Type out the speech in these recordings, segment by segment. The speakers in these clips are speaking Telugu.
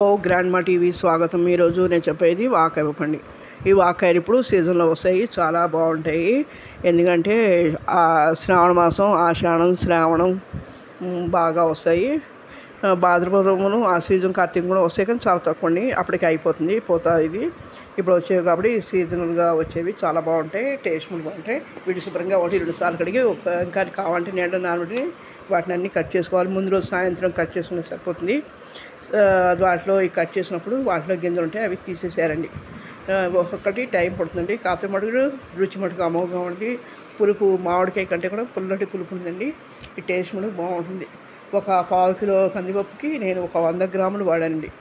ఓ గ్రాండ్ మా టీవీ స్వాగతం. ఈరోజు నేను చెప్పేది వాకాయ పండి. ఈ వాకాయలు ఇప్పుడు సీజన్లో వస్తాయి, చాలా బాగుంటాయి. ఎందుకంటే శ్రావణ మాసం, ఆషాఢం, శ్రావణం బాగా వస్తాయి. భాద్రపదమును ఆ సీజన్ కార్తీక కూడా వస్తాయి, కానీ చాలా తక్కువ అండి. అప్పటికి అయిపోతుంది, పోతుంది. ఇది ఇప్పుడు వచ్చేవి కాబట్టి సీజనల్గా వచ్చేవి చాలా బాగుంటాయి, టేస్ట్ బాగుంటాయి. వీటి శుభ్రంగా 1-2 సార్లు కడిగి ఇంకా కావాలంటే నీళ్ళ నానబెట్టి వాటిని అన్నీ కట్ చేసుకోవాలి. ముందు రోజు సాయంత్రం కట్ చేసుకుంటే సరిపోతుంది. వాటిలో కట్ చేసినప్పుడు వాటిలో గింజలు ఉంటాయి, అవి తీసేసారండి. ఒక్కొక్కటి టైం పడుతుందండి. కాకపోతే మటుకు రుచి మటుకు అమోఘంగా ఉంటుంది. పులుపు మామిడికాయ కంటే కూడా పుల్లటి పులుపు ఉందండి. ఈ టేస్ట్ మటుకు బాగుంటుంది. ఒక 1/4 కిలో కందిపప్పుకి నేను ఒక 100 గ్రాములు వాడానండి.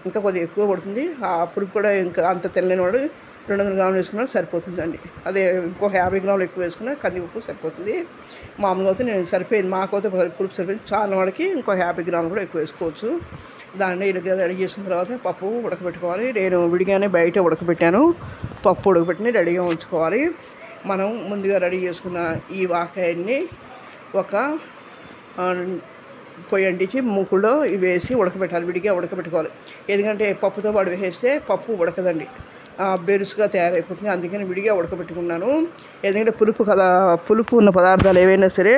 ఇంకా కొద్దిగా ఎక్కువ పడుతుంది. ఆ పులుపు కూడా ఇంకా అంత తెల్లని వాడు 200 గ్రాములు వేసుకున్నా సరిపోతుందండి. అదే ఇంకో 50 గ్రాములు ఎక్కువ వేసుకున్నా కందిపప్పు సరిపోతుంది. మామూలుగా అయితే నేను సరిపోయింది, మాకైతే పులుపు సరిపోయింది. చాలా వాడికి ఇంకో 50 గ్రాములు కూడా ఎక్కువ వేసుకోవచ్చు. దాన్ని ఇలా రెడీ చేసిన తర్వాత పప్పు ఉడకబెట్టుకోవాలి. నేను విడిగానే బయట ఉడకబెట్టాను. పప్పు ఉడకబెట్టి రెడీగా ఉంచుకోవాలి. మనం ముందుగా రెడీ చేసుకున్న ఈ వాకాయన్ని ఒక పొయ్యి అంటించి మూకులో వేసి ఉడకబెట్టాలి. విడిగా ఉడకబెట్టుకోవాలి. ఎందుకంటే పప్పుతో పాటు వేసేస్తే పప్పు ఉడకదండి, బెరుసుగా తయారైపోతుంది. అందుకని విడిగా ఉడకబెట్టుకున్నాను. ఎందుకంటే పులుపు కదా, పులుపు ఉన్న పదార్థాలు ఏవైనా సరే,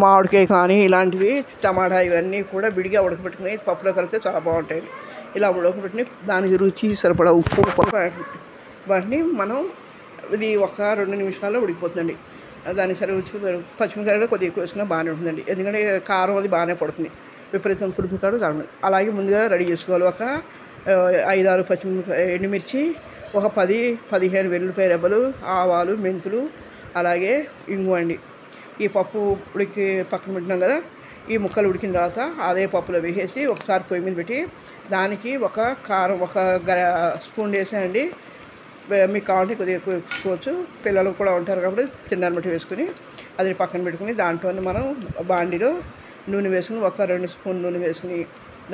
మామిడికాయ కానీ ఇలాంటివి, టమాటా, ఇవన్నీ కూడా విడిగా ఉడకబెట్టుకుని పప్పులో కలిపితే చాలా బాగుంటాయి. ఇలా ఉడకబెట్టుకుని దానికి రుచి సరిపడా ఉప్పు వాటిని మనం ఇది ఒక 2 నిమిషాల్లో ఉడికిపోతుందండి. దానికి సరే రుచి పచ్చిమిరకాయలు కొద్దిగా ఎక్కువ వేసుకున్నా బాగానే ఉంటుందండి. ఎందుకంటే కారం అది బాగానే పడుతుంది. విపరీతం పులుపు కాదు కారం. అలాగే ముందుగా రెడీ చేసుకోవాలి. ఒక 5-6 ఎండుమిర్చి, ఒక 10-15 వెల్లుల్లిపాయ రెబ్బలు, ఆవాలు, మెంతులు, అలాగే ఇంగు అండి. ఈ పప్పు ఉడికి పక్కన పెట్టినాం కదా, ఈ ముక్కలు ఉడికిన తర్వాత అదే పప్పులో వేసేసి ఒకసారి పొయ్యి మీద పెట్టి దానికి ఒక కారం ఒక స్పూన్ వేసానండి. మీకు కావాలంటే కొద్దిగా ఎక్కువ వేసుకోవచ్చు. పిల్లలు కూడా ఉంటారు కాబట్టి తిన్నాను బట్టి వేసుకుని అది పక్కన పెట్టుకుని దాంట్లోనే మనం బాండిలో నూనె వేసుకుని ఒక 2 స్పూన్ నూనె వేసుకుని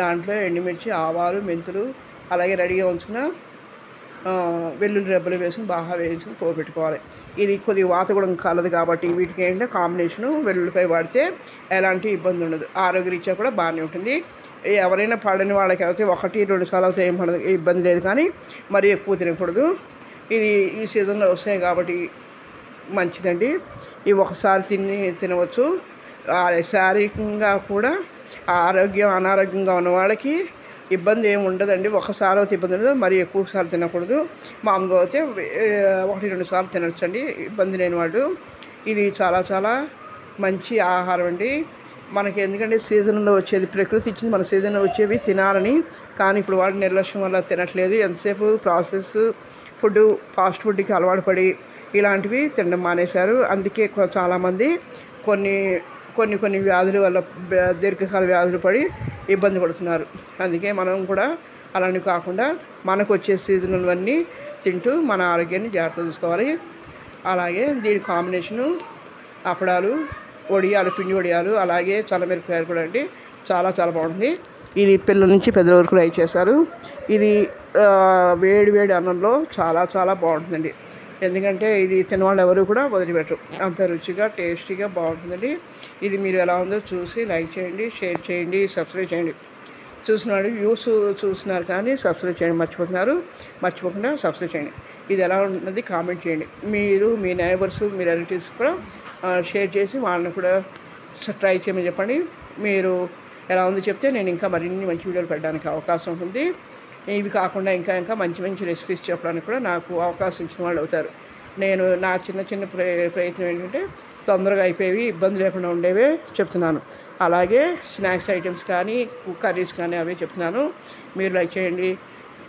దాంట్లో ఎండుమిర్చి, ఆవాలు, మెంతులు, అలాగే రెడీగా ఉంచుకున్న వెల్లుల్లి రెబ్బలు వేసుకుని బాగా వేసుకుని పోగొట్టుకోవాలి. ఇది కొద్దిగా వాత కూడా కలదు కాబట్టి వీటికి ఏంటంటే కాంబినేషను వెల్లుల్లిపాయ వాడితే ఎలాంటి ఇబ్బంది ఉండదు. ఆరోగ్యరీత్యా కూడా బాగానే ఉంటుంది. ఎవరైనా పడని వాళ్ళకి అయితే 1-2 సార్లు అయితే ఏం పడదు, ఇబ్బంది లేదు. కానీ మరీ ఎక్కువ తినకూడదు. ఇది ఈ సీజన్లో వస్తాయి కాబట్టి మంచిదండి. ఇవి ఒకసారి తినవచ్చు. శారీరకంగా కూడా అనారోగ్యంగా ఉన్న వాళ్ళకి ఇబ్బంది ఏమి ఉండదండి. ఒకసారి అయితే ఇబ్బంది ఉండదు, మరీ ఎక్కువ సార్లు తినకూడదు. మామూలుగా అయితే 1-2 సార్లు తినొచ్చండి, ఇబ్బంది లేని వాళ్ళు. ఇది చాలా చాలా మంచి ఆహారం అండి మనకి. ఎందుకంటే సీజన్లో వచ్చేది, ప్రకృతి ఇచ్చింది, మన సీజన్లో వచ్చేవి తినాలని. కానీ ఇప్పుడు వాడి నిర్లక్ష్యం వల్ల తినట్లేదు. ఎంతసేపు ప్రాసెస్ ఫుడ్, ఫాస్ట్ ఫుడ్కి అలవాటు పడి ఇలాంటివి తినడం మానేశారు. అందుకే చాలామంది కొన్ని వ్యాధుల వల్ల, దీర్ఘకాల వ్యాధులు పడి ఇబ్బంది పడుతున్నారు. అందుకే మనం కూడా అలాంటివి కాకుండా మనకు వచ్చే సీజనల్వన్నీ తింటూ మన ఆరోగ్యాన్ని జాగ్రత్త చూసుకోవాలి. అలాగే దీని కాంబినేషను అప్పడాలు, వడియాలు, పిండి వడియాలు, అలాగే చల్లమిరపకాయలు కూడా అండి చాలా చాలా బాగుంటుంది. ఇది పిల్లల నుంచి పెద్దల వరకు ట్రై చేశారు. ఇది వేడి అన్నంలో చాలా చాలా బాగుంటుందండి. ఎందుకంటే ఇది తినవాళ్ళు ఎవరు కూడా వదిలిపెట్టరు, అంత రుచిగా టేస్టీగా బాగుంటుందండి. ఇది మీరు ఎలా ఉందో చూసి లైక్ చేయండి, షేర్ చేయండి, సబ్స్క్రైబ్ చేయండి. వ్యూస్ చూస్తున్నారు కానీ సబ్స్క్రైబ్ చేయండి మర్చిపోకుండా సబ్స్క్రైబ్ చేయండి. ఇది ఎలా ఉన్నది కామెంట్ చేయండి. మీరు మీ నైబర్స్, మీ రిలేటివ్స్ కూడా షేర్ చేసి వాళ్ళని కూడా ట్రై చేయమని చెప్పండి. మీరు ఎలా ఉంది చెప్తే నేను ఇంకా మరిన్ని మంచి వీడియోలు పెట్టడానికి అవకాశం ఉంటుంది. ఇవి కాకుండా ఇంకా మంచి రెసిపీస్ చెప్పడానికి కూడా నాకు అవకాశం ఇచ్చిన వాళ్ళు అవుతారు. నేను నా చిన్న ప్రయత్నం ఏంటంటే తొందరగా అయిపోయేవి, ఇబ్బంది లేకుండా ఉండేవే చెప్తున్నాను. అలాగే స్నాక్స్ ఐటమ్స్ కానీ, కర్రీస్ కానీ అవే చెప్తున్నాను. మీరు లైక్ చేయండి.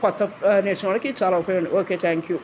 కొత్త నేర్చుకోవడానికి చాలా ఉపయోగం. Okay, thank you.